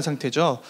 상태죠.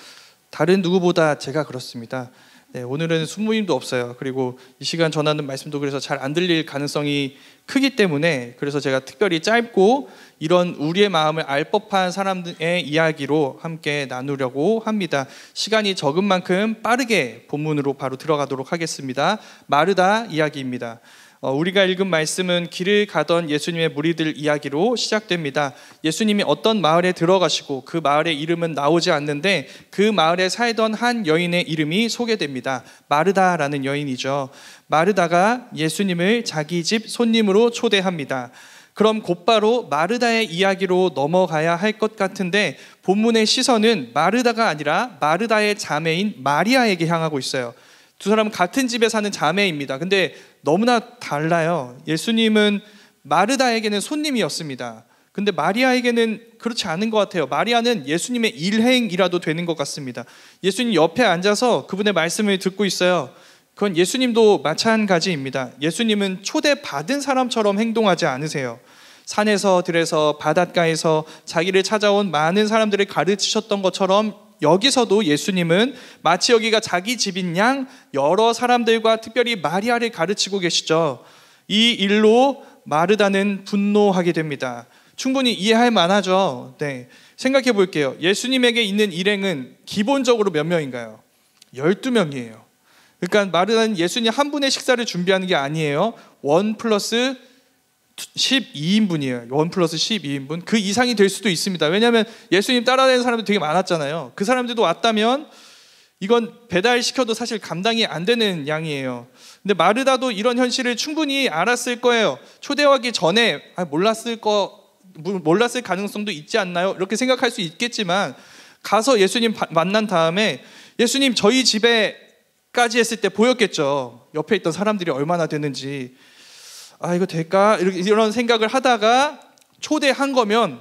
다른 누구보다 제가 그렇습니다. 네, 오늘은 순모임도 없어요. 그리고 이 시간 전하는 말씀도 그래서 잘 안 들릴 가능성이 크기 때문에 그래서 제가 특별히 짧고 이런 우리의 마음을 알 법한 사람들의 이야기로 함께 나누려고 합니다. 시간이 적은 만큼 빠르게 본문으로 바로 들어가도록 하겠습니다. 마르다 이야기입니다. 우리가 읽은 말씀은 길을 가던 예수님의 무리들 이야기로 시작됩니다. 예수님이 어떤 마을에 들어가시고 그 마을의 이름은 나오지 않는데 그 마을에 살던 한 여인의 이름이 소개됩니다. 마르다라는 여인이죠. 마르다가 예수님을 자기 집 손님으로 초대합니다. 그럼 곧바로 마르다의 이야기로 넘어가야 할 것 같은데 본문의 시선은 마르다가 아니라 마르다의 자매인 마리아에게 향하고 있어요. 두 사람은 같은 집에 사는 자매입니다. 근데 너무나 달라요. 예수님은 마르다에게는 손님이었습니다. 근데 마리아에게는 그렇지 않은 것 같아요. 마리아는 예수님의 일행이라도 되는 것 같습니다. 예수님 옆에 앉아서 그분의 말씀을 듣고 있어요. 그건 예수님도 마찬가지입니다. 예수님은 초대받은 사람처럼 행동하지 않으세요. 산에서 들에서 바닷가에서 자기를 찾아온 많은 사람들을 가르치셨던 것처럼 여기서도 예수님은 마치 여기가 자기 집인 양 여러 사람들과 특별히 마리아를 가르치고 계시죠. 이 일로 마르다는 분노하게 됩니다. 충분히 이해할 만하죠. 네, 생각해 볼게요. 예수님에게 있는 일행은 기본적으로 몇 명인가요? 12명이에요. 그러니까 마르다는 예수님 한 분의 식사를 준비하는 게 아니에요. 1 플러스 12인분이에요. 1 플러스 12인분. 그 이상이 될 수도 있습니다. 왜냐하면 예수님 따라다니는 사람들 되게 많았잖아요. 그 사람들도 왔다면 이건 배달시켜도 사실 감당이 안 되는 양이에요. 근데 마르다도 이런 현실을 충분히 알았을 거예요. 초대하기 전에 몰랐을 가능성도 있지 않나요? 이렇게 생각할 수 있겠지만 가서 예수님 만난 다음에 예수님 저희 집에까지 했을 때 보였겠죠. 옆에 있던 사람들이 얼마나 되는지. 이거 될까? 이런 생각을 하다가 초대한 거면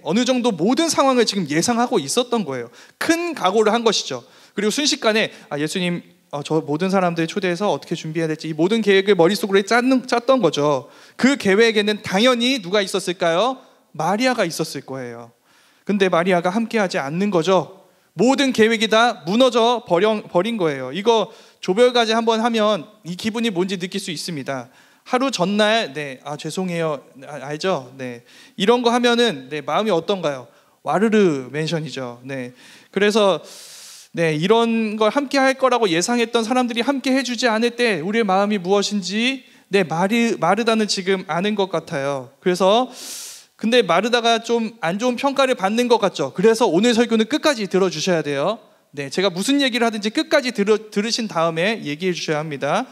어느 정도 모든 상황을 지금 예상하고 있었던 거예요. 큰 각오를 한 것이죠. 그리고 순식간에 예수님 저 모든 사람들 초대해서 어떻게 준비해야 될지 이 모든 계획을 머릿속으로 짰던 거죠. 그 계획에는 당연히 누가 있었을까요? 마리아가 있었을 거예요. 근데 마리아가 함께하지 않는 거죠. 모든 계획이 다 무너져 버린 거예요. 이거 조별과제 한번 하면 이 기분이 뭔지 느낄 수 있습니다. 하루 전날 죄송해요 알죠? 이런 거 하면은 마음이 어떤가요? 와르르 멘션이죠. 그래서 이런 걸 함께 할 거라고 예상했던 사람들이 함께 해주지 않을 때 우리의 마음이 무엇인지 마르다는 지금 아는 것 같아요. 그래서 근데 마르다가 좀 안 좋은 평가를 받는 것 같죠. 그래서 오늘 설교는 끝까지 들어주셔야 돼요. 제가 무슨 얘기를 하든지 끝까지 들으신 다음에 얘기해 주셔야 합니다.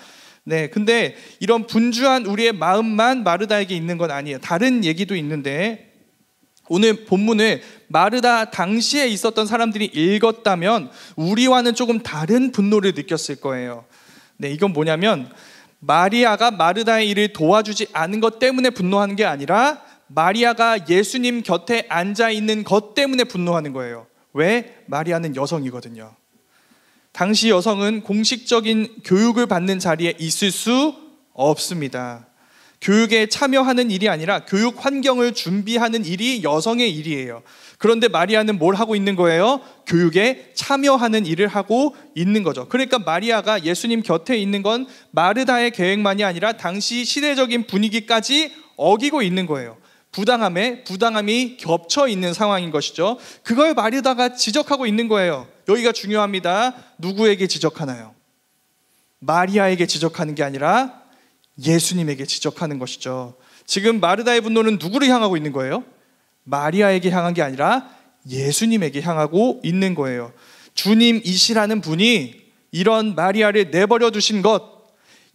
근데 이런 분주한 우리의 마음만 마르다에게 있는 건 아니에요. 다른 얘기도 있는데 오늘 본문을 마르다 당시에 있었던 사람들이 읽었다면 우리와는 조금 다른 분노를 느꼈을 거예요. 이건 뭐냐면 마리아가 마르다의 일을 도와주지 않은 것 때문에 분노하는 게 아니라 마리아가 예수님 곁에 앉아있는 것 때문에 분노하는 거예요. 왜? 마리아는 여성이거든요. 당시 여성은 공식적인 교육을 받는 자리에 있을 수 없습니다. 교육에 참여하는 일이 아니라 교육 환경을 준비하는 일이 여성의 일이에요. 그런데 마리아는 뭘 하고 있는 거예요? 교육에 참여하는 일을 하고 있는 거죠. 그러니까 마리아가 예수님 곁에 있는 건 마르다의 계획만이 아니라 당시 시대적인 분위기까지 어기고 있는 거예요. 부당함이 겹쳐 있는 상황인 것이죠. 그걸 마르다가 지적하고 있는 거예요. 여기가 중요합니다. 누구에게 지적하나요? 마리아에게 지적하는 게 아니라 예수님에게 지적하는 것이죠. 지금 마르다의 분노는 누구를 향하고 있는 거예요? 마리아에게 향한 게 아니라 예수님에게 향하고 있는 거예요. 주님이시라는 분이 이런 마리아를 내버려 두신 것,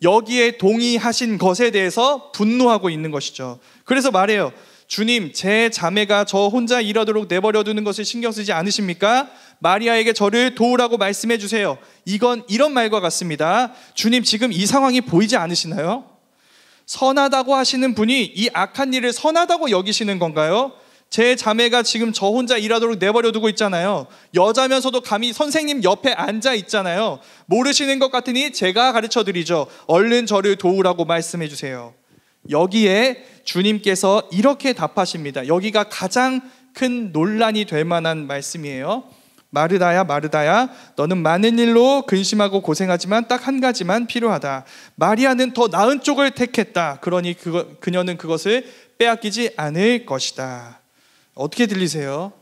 여기에 동의하신 것에 대해서 분노하고 있는 것이죠. 그래서 말해요. 주님, 제 자매가 저 혼자 일하도록 내버려 두는 것을 신경 쓰지 않으십니까? 마리아에게 저를 도우라고 말씀해 주세요. 이건 이런 말과 같습니다. 주님, 지금 이 상황이 보이지 않으시나요? 선하다고 하시는 분이 이 악한 일을 선하다고 여기시는 건가요? 제 자매가 지금 저 혼자 일하도록 내버려 두고 있잖아요. 여자면서도 감히 선생님 옆에 앉아 있잖아요. 모르시는 것 같으니 제가 가르쳐 드리죠. 얼른 저를 도우라고 말씀해 주세요. 여기에 주님께서 이렇게 답하십니다. 여기가 가장 큰 논란이 될 만한 말씀이에요. 마르다야 마르다야 너는 많은 일로 근심하고 고생하지만 딱 한 가지만 필요하다. 마리아는 더 나은 쪽을 택했다. 그러니 그녀는 그것을 빼앗기지 않을 것이다. 어떻게 들리세요?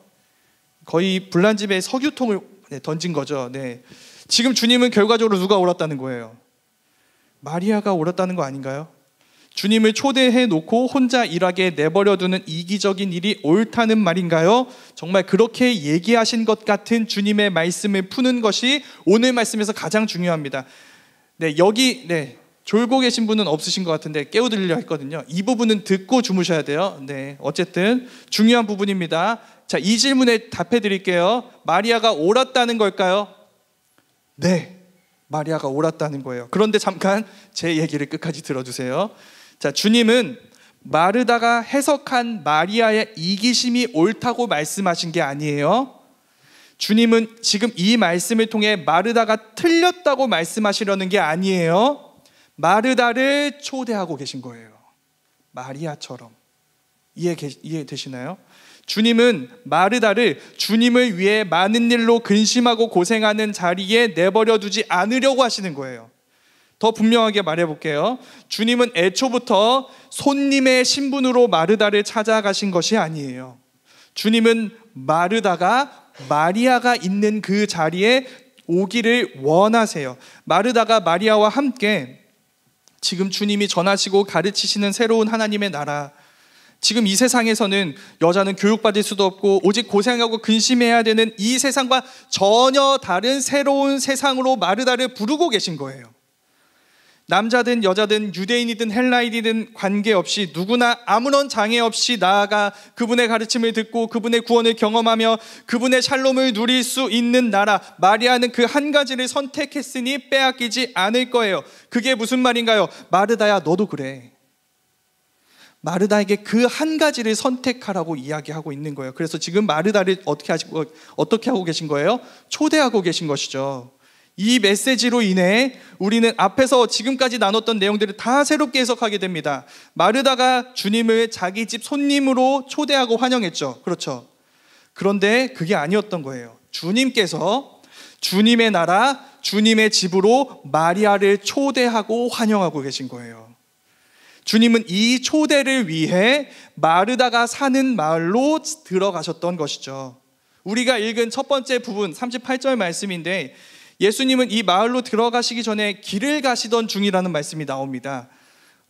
거의 불난집에 석유통을 던진 거죠. 네. 지금 주님은 결과적으로 누가 옳았다는 거예요? 마리아가 옳았다는 거 아닌가요? 주님을 초대해 놓고 혼자 일하게 내버려두는 이기적인 일이 옳다는 말인가요? 정말 그렇게 얘기하신 것 같은 주님의 말씀을 푸는 것이 오늘 말씀에서 가장 중요합니다. 네, 여기 졸고 계신 분은 없으신 것 같은데 깨워드리려 했거든요. 이 부분은 듣고 주무셔야 돼요. 네, 어쨌든 중요한 부분입니다. 자, 이 질문에 답해 드릴게요. 마리아가 옳았다는 걸까요? 네, 마리아가 옳았다는 거예요. 그런데 잠깐 제 얘기를 끝까지 들어주세요. 자, 주님은 마르다가 해석한 마리아의 이기심이 옳다고 말씀하신 게 아니에요. 주님은 지금 이 말씀을 통해 마르다가 틀렸다고 말씀하시려는 게 아니에요. 마르다를 초대하고 계신 거예요. 마리아처럼. 이해되시나요? 주님은 마르다를 주님을 위해 많은 일로 근심하고 고생하는 자리에 내버려 두지 않으려고 하시는 거예요. 더 분명하게 말해볼게요. 주님은 애초부터 손님의 신분으로 마르다를 찾아가신 것이 아니에요. 주님은 마르다가 마리아가 있는 그 자리에 오기를 원하세요. 마르다가 마리아와 함께 지금 주님이 전하시고 가르치시는 새로운 하나님의 나라, 지금 이 세상에서는 여자는 교육받을 수도 없고 오직 고생하고 근심해야 되는 이 세상과 전혀 다른 새로운 세상으로 마르다를 부르고 계신 거예요. 남자든 여자든 유대인이든 헬라인이든 관계없이 누구나 아무런 장애 없이 나아가 그분의 가르침을 듣고 그분의 구원을 경험하며 그분의 샬롬을 누릴 수 있는 나라, 마리아는 그 한 가지를 선택했으니 빼앗기지 않을 거예요. 그게 무슨 말인가요? 마르다야, 너도 그래. 마르다에게 그 한 가지를 선택하라고 이야기하고 있는 거예요. 그래서 지금 마르다를 어떻게 하고 계신 거예요? 초대하고 계신 것이죠. 이 메시지로 인해 우리는 앞에서 지금까지 나눴던 내용들을 다 새롭게 해석하게 됩니다. 마르다가 주님을 자기 집 손님으로 초대하고 환영했죠. 그렇죠. 그런데 그게 아니었던 거예요. 주님께서 주님의 나라, 주님의 집으로 마리아를 초대하고 환영하고 계신 거예요. 주님은 이 초대를 위해 마르다가 사는 마을로 들어가셨던 것이죠. 우리가 읽은 첫 번째 부분 38절 말씀인데, 예수님은 이 마을로 들어가시기 전에 길을 가시던 중이라는 말씀이 나옵니다.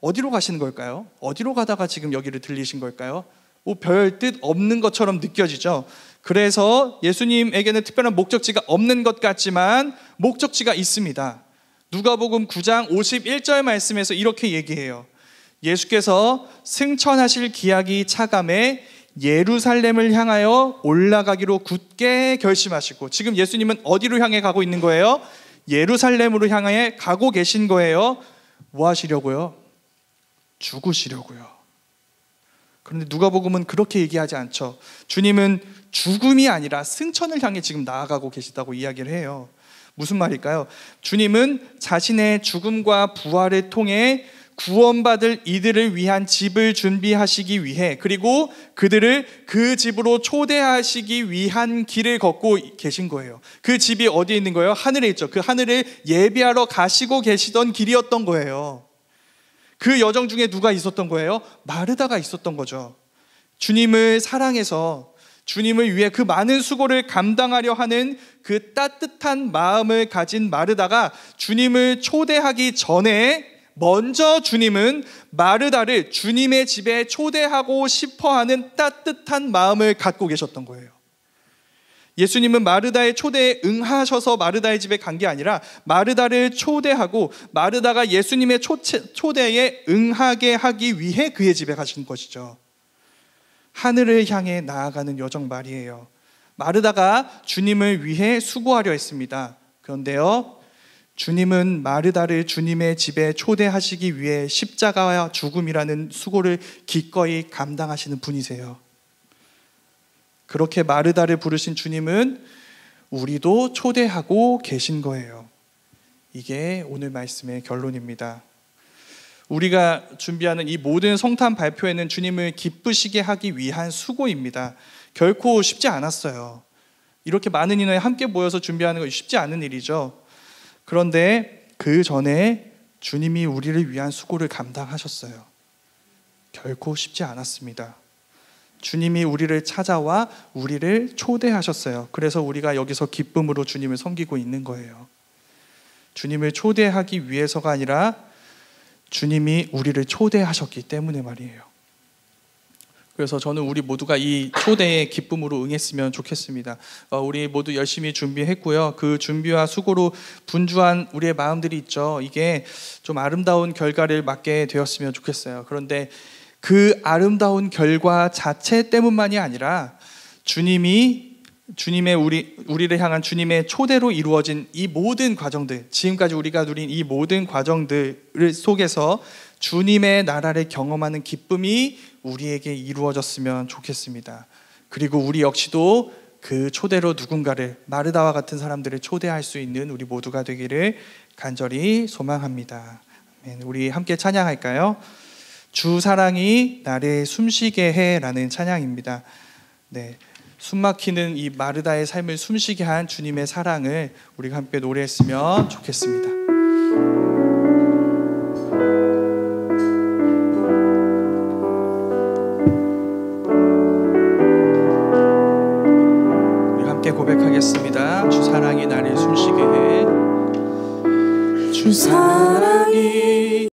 어디로 가시는 걸까요? 어디로 가다가 지금 여기를 들리신 걸까요? 별 뜻 없는 것처럼 느껴지죠. 그래서 예수님에게는 특별한 목적지가 없는 것 같지만 목적지가 있습니다. 누가복음 9장 51절 말씀에서 이렇게 얘기해요. 예수께서 승천하실 기약이 차감해 예루살렘을 향하여 올라가기로 굳게 결심하시고, 지금 예수님은 어디로 향해 가고 있는 거예요? 예루살렘으로 향해 가고 계신 거예요. 뭐 하시려고요? 죽으시려고요. 그런데 누가복음은 그렇게 얘기하지 않죠. 주님은 죽음이 아니라 승천을 향해 지금 나아가고 계시다고 이야기를 해요. 무슨 말일까요? 주님은 자신의 죽음과 부활을 통해 구원받을 이들을 위한 집을 준비하시기 위해, 그리고 그들을 그 집으로 초대하시기 위한 길을 걷고 계신 거예요. 그 집이 어디에 있는 거예요? 하늘에 있죠. 그 하늘을 예비하러 가시고 계시던 길이었던 거예요. 그 여정 중에 누가 있었던 거예요? 마르다가 있었던 거죠. 주님을 사랑해서 주님을 위해 그 많은 수고를 감당하려 하는 그 따뜻한 마음을 가진 마르다가 주님을 초대하기 전에 먼저 주님은 마르다를 주님의 집에 초대하고 싶어하는 따뜻한 마음을 갖고 계셨던 거예요. 예수님은 마르다의 초대에 응하셔서 마르다의 집에 간 게 아니라 마르다를 초대하고 마르다가 예수님의 초대에 응하게 하기 위해 그의 집에 가신 것이죠. 하늘을 향해 나아가는 여정 말이에요. 마르다가 주님을 위해 수고하려 했습니다. 그런데요, 주님은 마르다를 주님의 집에 초대하시기 위해 십자가와 죽음이라는 수고를 기꺼이 감당하시는 분이세요. 그렇게 마르다를 부르신 주님은 우리도 초대하고 계신 거예요. 이게 오늘 말씀의 결론입니다. 우리가 준비하는 이 모든 성탄 발표회는 주님을 기쁘시게 하기 위한 수고입니다. 결코 쉽지 않았어요. 이렇게 많은 인원이 함께 모여서 준비하는 건 쉽지 않은 일이죠. 그런데 그 전에 주님이 우리를 위한 수고를 감당하셨어요. 결코 쉽지 않았습니다. 주님이 우리를 찾아와 우리를 초대하셨어요. 그래서 우리가 여기서 기쁨으로 주님을 섬기고 있는 거예요. 주님을 초대하기 위해서가 아니라 주님이 우리를 초대하셨기 때문에 말이에요. 그래서 저는 우리 모두가 이 초대의 기쁨으로 응했으면 좋겠습니다. 우리 모두 열심히 준비했고요. 그 준비와 수고로 분주한 우리의 마음들이 있죠. 이게 좀 아름다운 결과를 맞게 되었으면 좋겠어요. 그런데 그 아름다운 결과 자체 때문만이 아니라 우리를 향한 주님의 초대로 이루어진 이 모든 과정들, 지금까지 우리가 누린 이 모든 과정들 속에서 주님의 나라를 경험하는 기쁨이 우리에게 이루어졌으면 좋겠습니다. 그리고 우리 역시도 그 초대로 누군가를, 마르다와 같은 사람들을 초대할 수 있는 우리 모두가 되기를 간절히 소망합니다. 우리 함께 찬양할까요? 주 사랑이 나를 숨쉬게 해 라는 찬양입니다. 네, 숨막히는 이 마르다의 삶을 숨쉬게 한 주님의 사랑을 우리가 함께 노래했으면 좋겠습니다. 우리 함께 고백하겠습니다. 주 사랑이 나를 숨쉬게 해. 주 사랑이